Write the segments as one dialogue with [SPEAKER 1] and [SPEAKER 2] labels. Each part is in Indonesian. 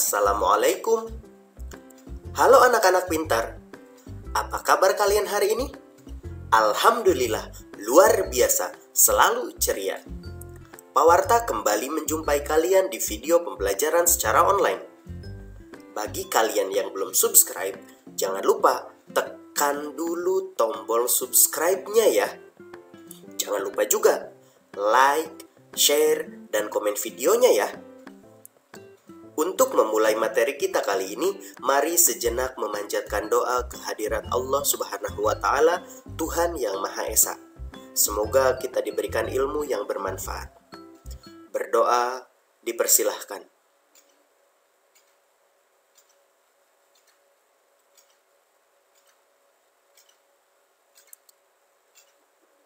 [SPEAKER 1] Assalamualaikum. Halo anak-anak pintar. Apa kabar kalian hari ini? Alhamdulillah, luar biasa, selalu ceria. Pak Warta kembali menjumpai kalian di video pembelajaran secara online. Bagi kalian yang belum subscribe, jangan lupa tekan dulu tombol subscribe-nya ya. Jangan lupa juga like, share, dan komen videonya ya. Untuk memulai materi kita kali ini, mari sejenak memanjatkan doa kehadirat Allah Subhanahu wa Ta'ala, Tuhan yang Maha Esa. Semoga kita diberikan ilmu yang bermanfaat. Berdoa dipersilahkan.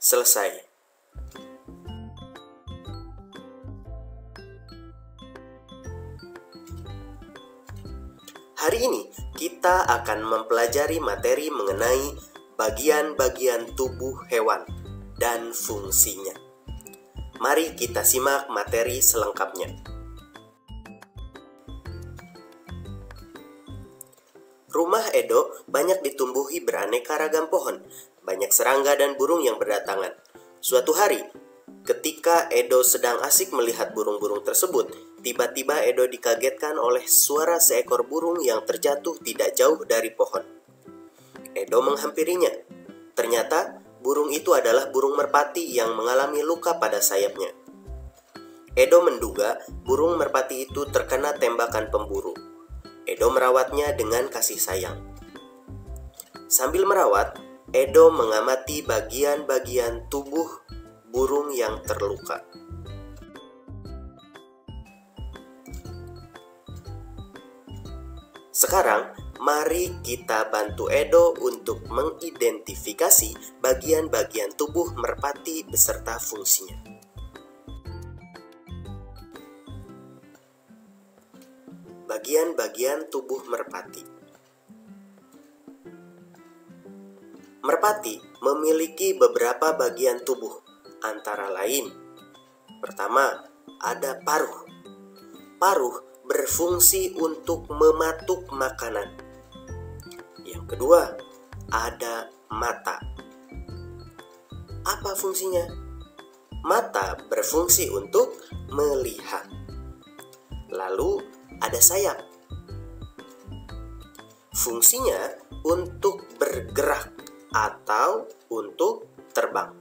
[SPEAKER 1] Selesai. Hari ini kita akan mempelajari materi mengenai bagian-bagian tubuh hewan dan fungsinya. Mari kita simak materi selengkapnya. Rumah Edo banyak ditumbuhi beraneka ragam pohon, banyak serangga dan burung yang berdatangan. Suatu hari, ketika Edo sedang asik melihat burung-burung tersebut, tiba-tiba Edo dikagetkan oleh suara seekor burung yang terjatuh tidak jauh dari pohon. Edo menghampirinya. Ternyata burung itu adalah burung merpati yang mengalami luka pada sayapnya. Edo menduga burung merpati itu terkena tembakan pemburu. Edo merawatnya dengan kasih sayang. Sambil merawat, Edo mengamati bagian-bagian tubuh burung yang terluka. Sekarang, mari kita bantu Edo untuk mengidentifikasi bagian-bagian tubuh merpati beserta fungsinya. Bagian-bagian tubuh merpati. Merpati memiliki beberapa bagian tubuh, antara lain: pertama, ada paruh. Paruh berfungsi untuk mematuk makanan. Yang kedua, ada mata. Apa fungsinya? Mata berfungsi untuk melihat. Lalu ada sayap. Fungsinya untuk bergerak atau untuk terbang.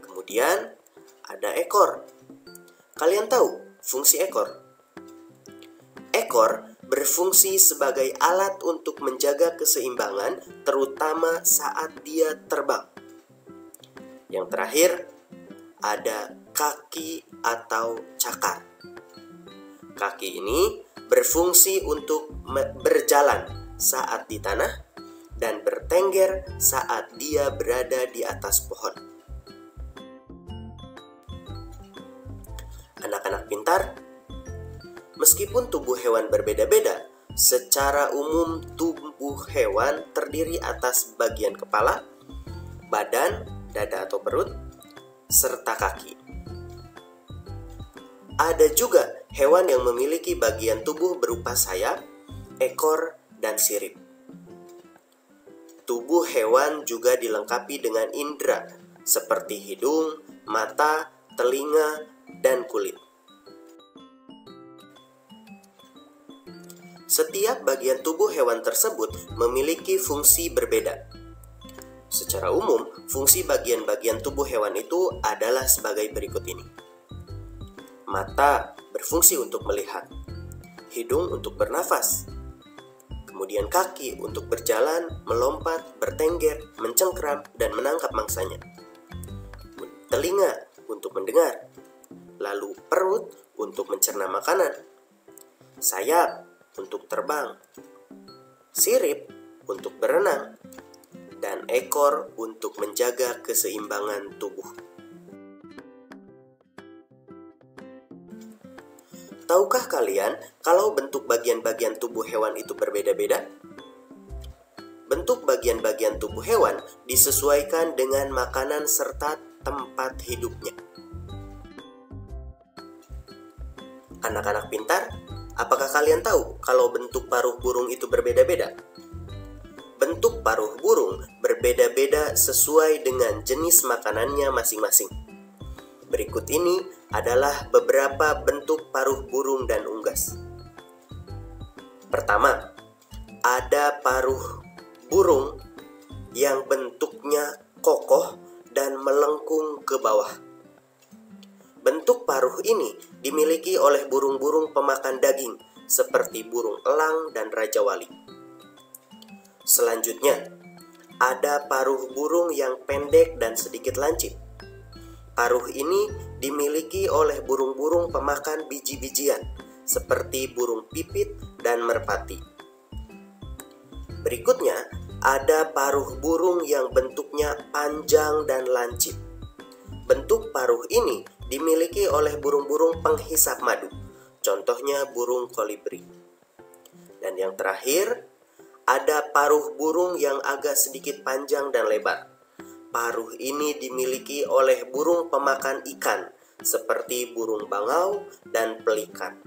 [SPEAKER 1] Kemudian ada ekor. Kalian tahu fungsi ekor? Ekor berfungsi sebagai alat untuk menjaga keseimbangan, terutama saat dia terbang. Yang terakhir, ada kaki atau cakar. Kaki ini berfungsi untuk berjalan saat di tanah dan bertengger saat dia berada di atas pohon. Anak-anak pintar, meskipun tubuh hewan berbeda-beda, secara umum tubuh hewan terdiri atas bagian kepala, badan, dada atau perut, serta kaki. Ada juga hewan yang memiliki bagian tubuh berupa sayap, ekor, dan sirip. Tubuh hewan juga dilengkapi dengan indera seperti hidung, mata, telinga, dan kulit. Setiap bagian tubuh hewan tersebut memiliki fungsi berbeda. Secara umum, fungsi bagian-bagian tubuh hewan itu adalah sebagai berikut ini. Mata berfungsi untuk melihat, hidung untuk bernafas, kemudian kaki untuk berjalan, melompat, bertengger, mencengkram, dan menangkap mangsanya. Telinga untuk mendengar, lalu perut untuk mencerna makanan, sayap untuk terbang, sirip untuk berenang, dan ekor untuk menjaga keseimbangan tubuh. Tahukah kalian kalau bentuk bagian-bagian tubuh hewan itu berbeda-beda? Bentuk bagian-bagian tubuh hewan disesuaikan dengan makanan serta tempat hidupnya. Anak-anak pintar, Apakah kalian tahu kalau bentuk paruh burung itu berbeda-beda? Bentuk paruh burung berbeda-beda sesuai dengan jenis makanannya masing-masing. Berikut ini adalah beberapa bentuk paruh burung dan unggas. Pertama, ada paruh burung yang bentuknya kokoh dan melengkung ke bawah. Bentuk paruh ini dimiliki oleh burung-burung pemakan daging seperti burung elang dan raja wali. Selanjutnya, ada paruh burung yang pendek dan sedikit lancip. Paruh ini dimiliki oleh burung-burung pemakan biji-bijian seperti burung pipit dan merpati. Berikutnya, ada paruh burung yang bentuknya panjang dan lancip. Bentuk paruh ini dimiliki oleh burung-burung penghisap madu, contohnya burung kolibri. Dan yang terakhir, ada paruh burung yang agak sedikit panjang dan lebar. Paruh ini dimiliki oleh burung pemakan ikan, seperti burung bangau dan pelikan.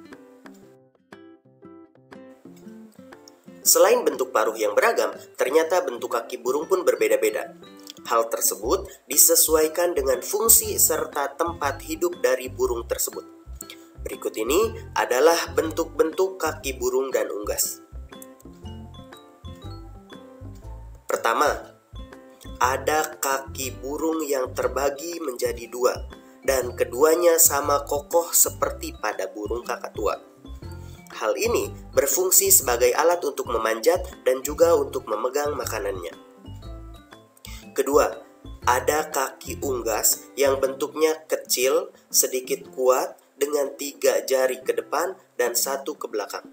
[SPEAKER 1] Selain bentuk paruh yang beragam, ternyata bentuk kaki burung pun berbeda-beda. Hal tersebut disesuaikan dengan fungsi serta tempat hidup dari burung tersebut. Berikut ini adalah bentuk-bentuk kaki burung dan unggas. Pertama, ada kaki burung yang terbagi menjadi dua, dan keduanya sama kokoh seperti pada burung kakatua. Hal ini berfungsi sebagai alat untuk memanjat dan juga untuk memegang makanannya. Kedua, ada kaki unggas yang bentuknya kecil, sedikit kuat, dengan 3 jari ke depan dan 1 ke belakang.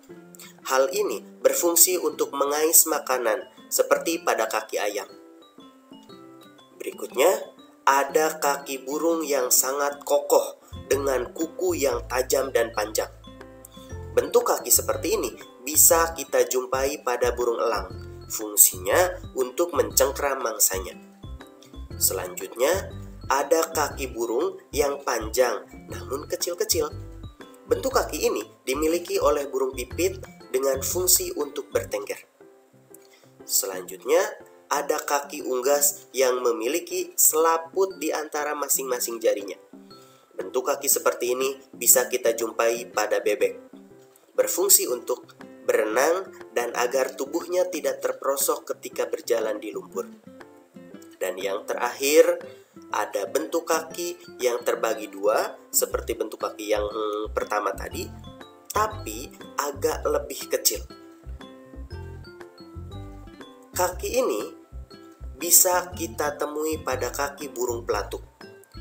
[SPEAKER 1] Hal ini berfungsi untuk mengais makanan, seperti pada kaki ayam. Berikutnya, ada kaki burung yang sangat kokoh dengan kuku yang tajam dan panjang. Bentuk kaki seperti ini bisa kita jumpai pada burung elang. Fungsinya untuk mencengkram mangsanya. Selanjutnya, ada kaki burung yang panjang namun kecil-kecil. Bentuk kaki ini dimiliki oleh burung pipit dengan fungsi untuk bertengger. Selanjutnya, ada kaki unggas yang memiliki selaput di antara masing-masing jarinya. Bentuk kaki seperti ini bisa kita jumpai pada bebek. Berfungsi untuk berenang dan agar tubuhnya tidak terperosok ketika berjalan di lumpur. Dan yang terakhir, ada bentuk kaki yang terbagi dua, seperti bentuk kaki yang pertama tadi, tapi agak lebih kecil. Kaki ini bisa kita temui pada kaki burung pelatuk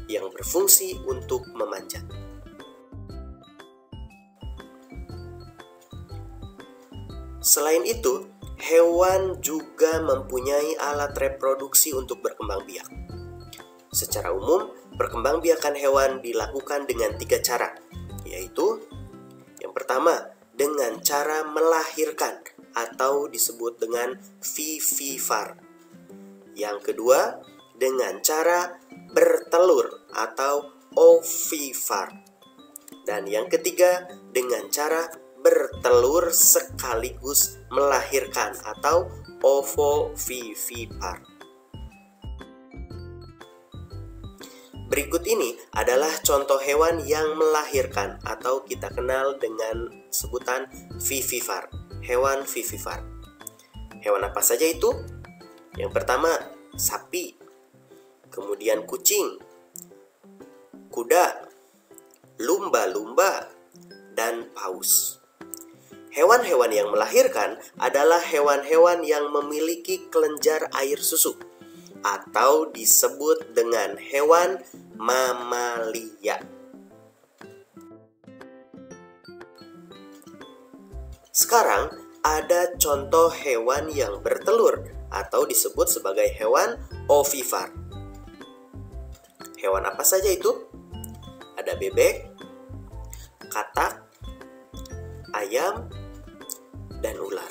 [SPEAKER 1] yang berfungsi untuk memanjat. Selain itu, hewan juga mempunyai alat reproduksi untuk berkembang biak. Secara umum, perkembangbiakan hewan dilakukan dengan 3 cara, yaitu yang pertama, dengan cara melahirkan atau disebut dengan vivivar. Yang kedua, dengan cara bertelur atau ovivar. Dan yang ketiga, dengan cara bertelur sekaligus melahirkan atau ovovivipar. Berikut ini adalah contoh hewan yang melahirkan atau kita kenal dengan sebutan vivipar, hewan vivipar. Hewan apa saja itu? Yang pertama, sapi, kemudian kucing, kuda, lumba-lumba, dan paus. Hewan-hewan yang melahirkan adalah hewan-hewan yang memiliki kelenjar air susu atau disebut dengan hewan mamalia. Sekarang ada contoh hewan yang bertelur atau disebut sebagai hewan ovivar. Hewan apa saja itu? Ada bebek, katak, ayam, dan ular.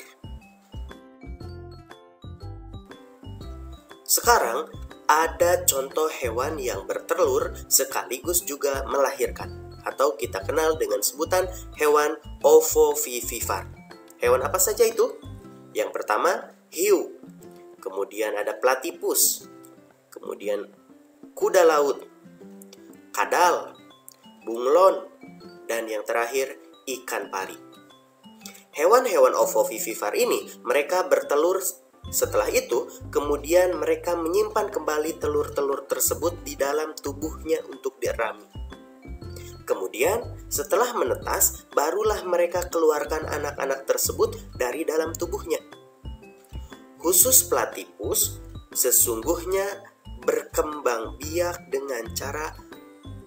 [SPEAKER 1] Sekarang ada contoh hewan yang bertelur sekaligus juga melahirkan. atau kita kenal dengan sebutan hewan ovovivipar. Hewan apa saja itu? Yang pertama, hiu. Kemudian ada platypus. Kemudian kuda laut, kadal, bunglon, dan yang terakhir ikan pari. Hewan-hewan ovovivipar ini mereka bertelur. Setelah itu, kemudian mereka menyimpan kembali telur-telur tersebut di dalam tubuhnya untuk dirami. Kemudian, setelah menetas, barulah mereka keluarkan anak-anak tersebut dari dalam tubuhnya. Khusus platypus, sesungguhnya berkembang biak dengan cara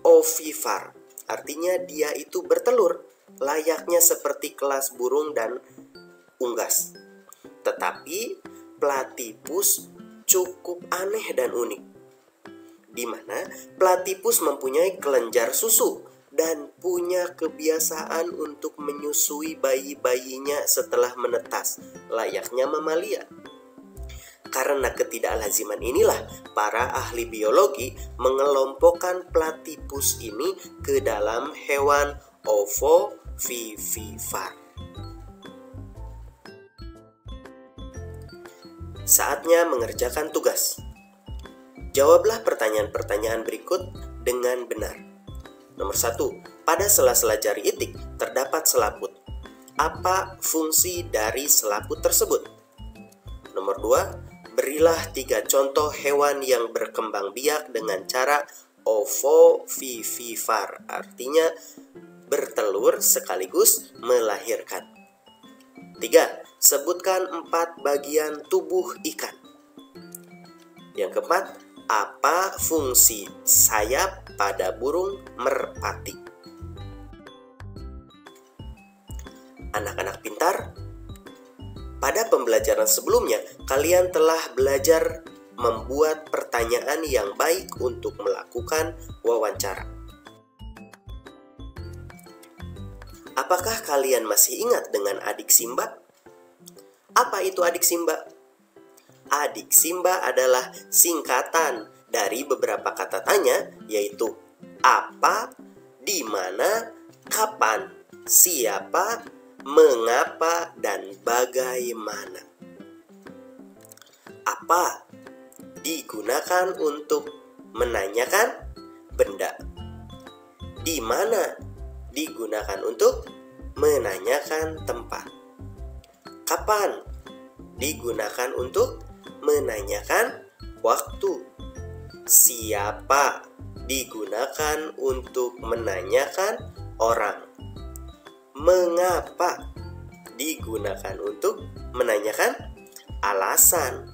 [SPEAKER 1] ovipar. Artinya dia itu bertelur, layaknya seperti kelas burung dan unggas. Tetapi platypus cukup aneh dan unik, di mana platypus mempunyai kelenjar susu dan punya kebiasaan untuk menyusui bayi-bayinya setelah menetas, layaknya mamalia. Karena ketidaklaziman inilah, para ahli biologi mengelompokkan platypus ini ke dalam hewan ovovivipar. Saatnya mengerjakan tugas. Jawablah pertanyaan-pertanyaan berikut dengan benar. Nomor 1. Pada sela-sela jari itik terdapat selaput. Apa fungsi dari selaput tersebut? Nomor 2. Berilah 3 contoh hewan yang berkembang biak dengan cara ovovivipar, artinya bertelur sekaligus melahirkan. 3. Sebutkan 4 bagian tubuh ikan. Yang keempat, apa fungsi sayap pada burung merpati? Anak-anak pintar, pada pembelajaran sebelumnya kalian telah belajar membuat pertanyaan yang baik untuk melakukan wawancara. Apakah kalian masih ingat dengan adik Simba? Apa itu adik Simba? Adik Simba adalah singkatan dari beberapa kata tanya, yaitu apa, di mana, kapan, siapa, mengapa, dan bagaimana. Apa digunakan untuk menanyakan benda. Di mana digunakan untuk menanyakan tempat. Kapan digunakan untuk menanyakan waktu. Siapa digunakan untuk menanyakan orang. Mengapa digunakan untuk menanyakan alasan.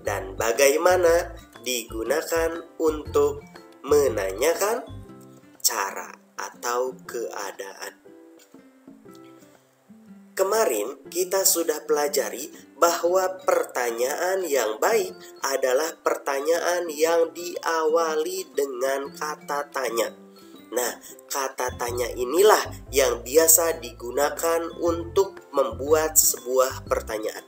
[SPEAKER 1] Dan bagaimana digunakan untuk menanyakan cara atau keadaan. Kemarin kita sudah pelajari bahwa pertanyaan yang baik adalah pertanyaan yang diawali dengan kata tanya. Nah, kata tanya inilah yang biasa digunakan untuk membuat sebuah pertanyaan.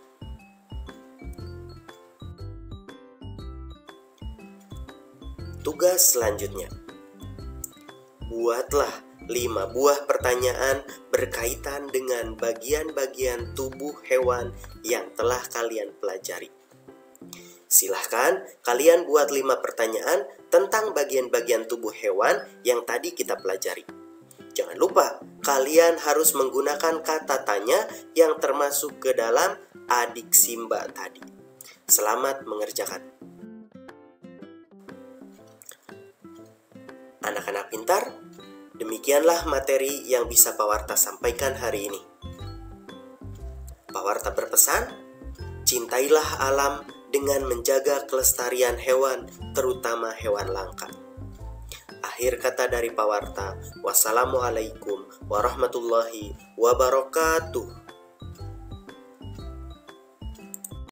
[SPEAKER 1] Tugas selanjutnya. Buatlah 5 buah pertanyaan berkaitan dengan bagian-bagian tubuh hewan yang telah kalian pelajari. Silahkan kalian buat 5 pertanyaan tentang bagian-bagian tubuh hewan yang tadi kita pelajari. Jangan lupa, kalian harus menggunakan kata tanya yang termasuk ke dalam adik Simba tadi. Selamat mengerjakan. Anak-anak pintar, demikianlah materi yang bisa Pak Warta sampaikan hari ini. Pak Warta berpesan, cintailah alam dengan menjaga kelestarian hewan, terutama hewan langka. Akhir kata dari Pak Warta, wassalamualaikum warahmatullahi wabarakatuh.